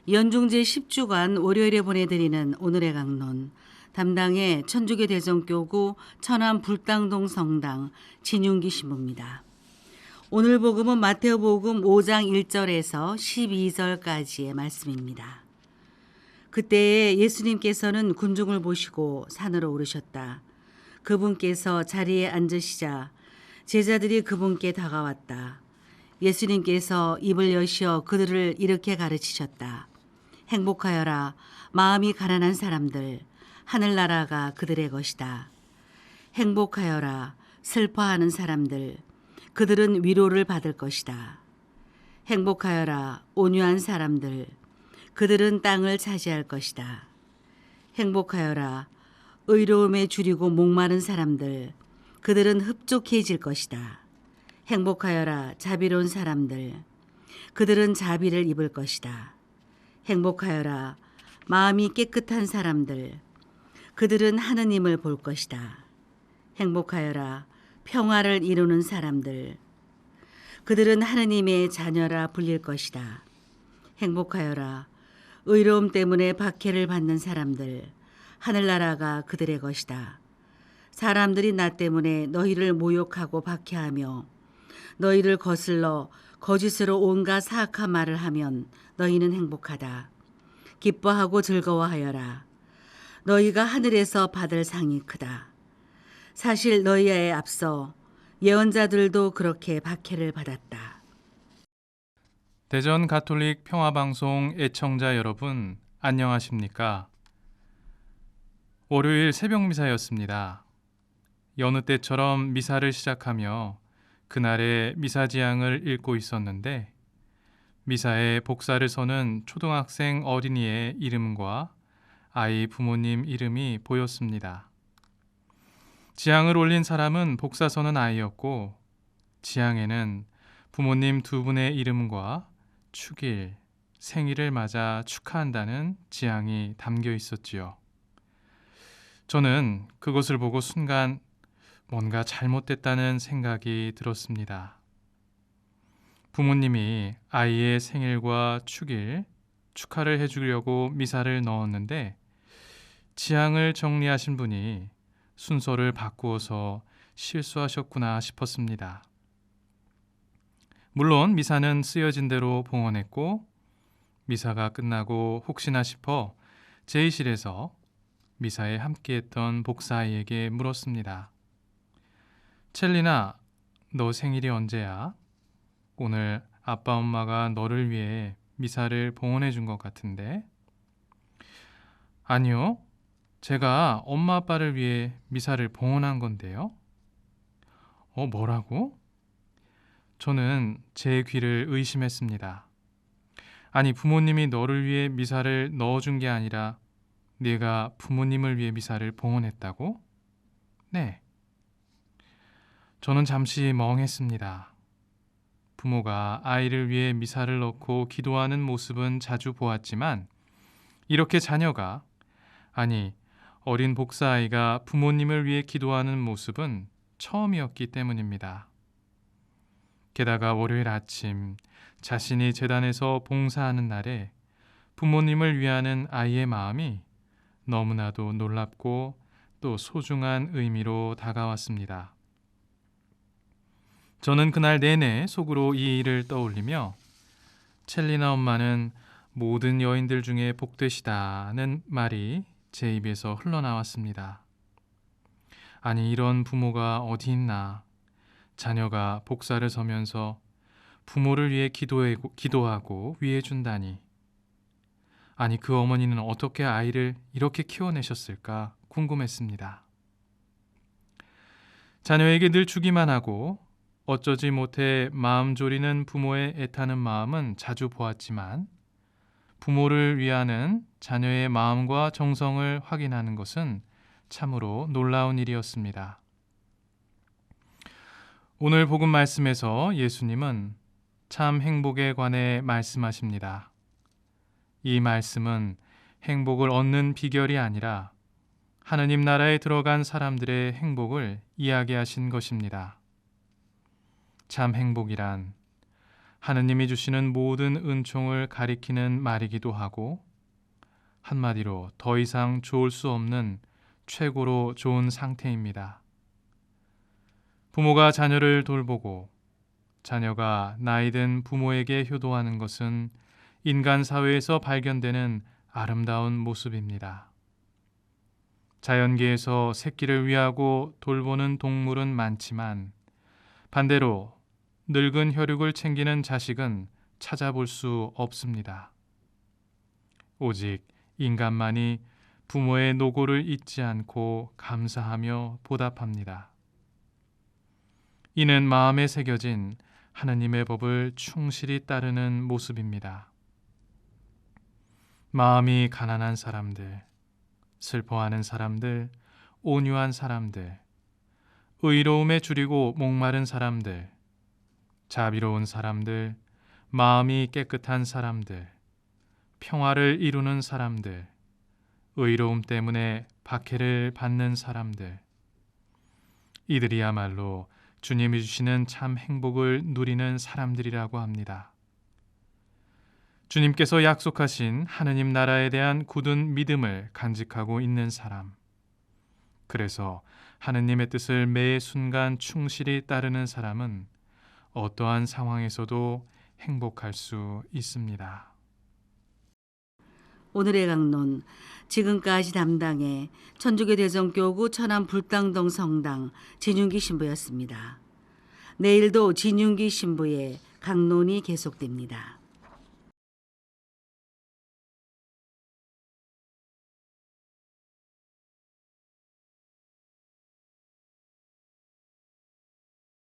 연중제 10주간 월요일에 보내드리는 오늘의 강론, 담당의 천주교 대전교구 천안 불당동 성당 진윤기 신부입니다. 오늘 복음은 마태복음 5장 1절에서 12절까지의 말씀입니다. 그때에 예수님께서는 군중을 보시고 산으로 오르셨다. 그분께서 자리에 앉으시자 제자들이 그분께 다가왔다. 예수님께서 입을 여시어 그들을 이렇게 가르치셨다. 행복하여라. 마음이 가난한 사람들, 하늘나라가 그들의 것이다. 행복하여라. 슬퍼하는 사람들, 그들은 위로를 받을 것이다. 행복하여라. 온유한 사람들, 그들은 땅을 차지할 것이다. 행복하여라. 의로움에 줄이고 목마른 사람들, 그들은 흡족해질 것이다. 행복하여라. 자비로운 사람들, 그들은 자비를 입을 것이다. 행복하여라. 마음이 깨끗한 사람들, 그들은 하느님을 볼 것이다. 행복하여라. 평화를 이루는 사람들, 그들은 하느님의 자녀라 불릴 것이다. 행복하여라. 의로움 때문에 박해를 받는 사람들, 하늘나라가 그들의 것이다. 사람들이 나 때문에 너희를 모욕하고 박해하며 너희를 거슬러 거짓으로 온갖 사악한 말을 하면 너희는 행복하다. 기뻐하고 즐거워하여라. 너희가 하늘에서 받을 상이 크다. 사실 너희에 앞서 예언자들도 그렇게 박해를 받았다. 대전 가톨릭 평화방송 애청자 여러분, 안녕하십니까? 월요일 새벽 미사였습니다. 여느 때처럼 미사를 시작하며 그날의 미사지향을 읽고 있었는데 미사에 복사를 서는 초등학생 어린이의 이름과 아이 부모님 이름이 보였습니다. 지향을 올린 사람은 복사 서는 아이였고 지향에는 부모님 두 분의 이름과 축일, 생일을 맞아 축하한다는 지향이 담겨 있었지요. 저는 그것을 보고 순간 뭔가 잘못됐다는 생각이 들었습니다. 부모님이 아이의 생일과 축일, 축하를 해주려고 미사를 넣었는데 지향을 정리하신 분이 순서를 바꾸어서 실수하셨구나 싶었습니다. 물론 미사는 쓰여진 대로 봉헌했고 미사가 끝나고 혹시나 싶어 제의실에서 미사에 함께했던 복사아이에게 물었습니다. 첼리나, 너 생일이 언제야? 오늘 아빠 엄마가 너를 위해 미사를 봉헌해 준 것 같은데? 아니요, 제가 엄마 아빠를 위해 미사를 봉헌한 건데요. 뭐라고? 저는 제 귀를 의심했습니다. 아니, 부모님이 너를 위해 미사를 넣어준 게 아니라 네가 부모님을 위해 미사를 봉헌했다고? 네. 저는 잠시 멍했습니다. 부모가 아이를 위해 미사를 넣고 기도하는 모습은 자주 보았지만 이렇게 자녀가, 아니 어린 복사아이가 부모님을 위해 기도하는 모습은 처음이었기 때문입니다. 게다가 월요일 아침 자신이 제단에서 봉사하는 날에 부모님을 위하는 아이의 마음이 너무나도 놀랍고 또 소중한 의미로 다가왔습니다. 저는 그날 내내 속으로 이 일을 떠올리며 첼리나 엄마는 모든 여인들 중에 복되시다는 말이 제 입에서 흘러나왔습니다. 아니, 이런 부모가 어디 있나. 자녀가 복사를 서면서 부모를 위해 기도하고 위해준다니. 아니, 그 어머니는 어떻게 아이를 이렇게 키워내셨을까 궁금했습니다. 자녀에게 늘 주기만 하고 어쩌지 못해 마음 졸이는 부모의 애타는 마음은 자주 보았지만 부모를 위하는 자녀의 마음과 정성을 확인하는 것은 참으로 놀라운 일이었습니다. 오늘 복음 말씀에서 예수님은 참 행복에 관해 말씀하십니다. 이 말씀은 행복을 얻는 비결이 아니라 하느님 나라에 들어간 사람들의 행복을 이야기하신 것입니다. 참 행복이란 하느님이 주시는 모든 은총을 가리키는 말이기도 하고 한마디로 더 이상 좋을 수 없는 최고로 좋은 상태입니다. 부모가 자녀를 돌보고 자녀가 나이든 부모에게 효도하는 것은 인간 사회에서 발견되는 아름다운 모습입니다. 자연계에서 새끼를 위하고 돌보는 동물은 많지만 반대로 늙은 혈육을 챙기는 자식은 찾아볼 수 없습니다. 오직 인간만이 부모의 노고를 잊지 않고 감사하며 보답합니다. 이는 마음에 새겨진 하느님의 법을 충실히 따르는 모습입니다. 마음이 가난한 사람들, 슬퍼하는 사람들, 온유한 사람들, 의로움에 줄이고 목마른 사람들, 자비로운 사람들, 마음이 깨끗한 사람들, 평화를 이루는 사람들, 의로움 때문에 박해를 받는 사람들, 이들이야말로 주님이 주시는 참 행복을 누리는 사람들이라고 합니다. 주님께서 약속하신 하느님 나라에 대한 굳은 믿음을 간직하고 있는 사람, 그래서 하느님의 뜻을 매 순간 충실히 따르는 사람은 어떠한 상황에서도 행복할 수 있습니다. 오늘의 강론, 지금까지 담당해 천주교 대성교구 천안 불당동 성당 진윤기 신부였습니다. 내일도 진윤기 신부의 강론이 계속됩니다.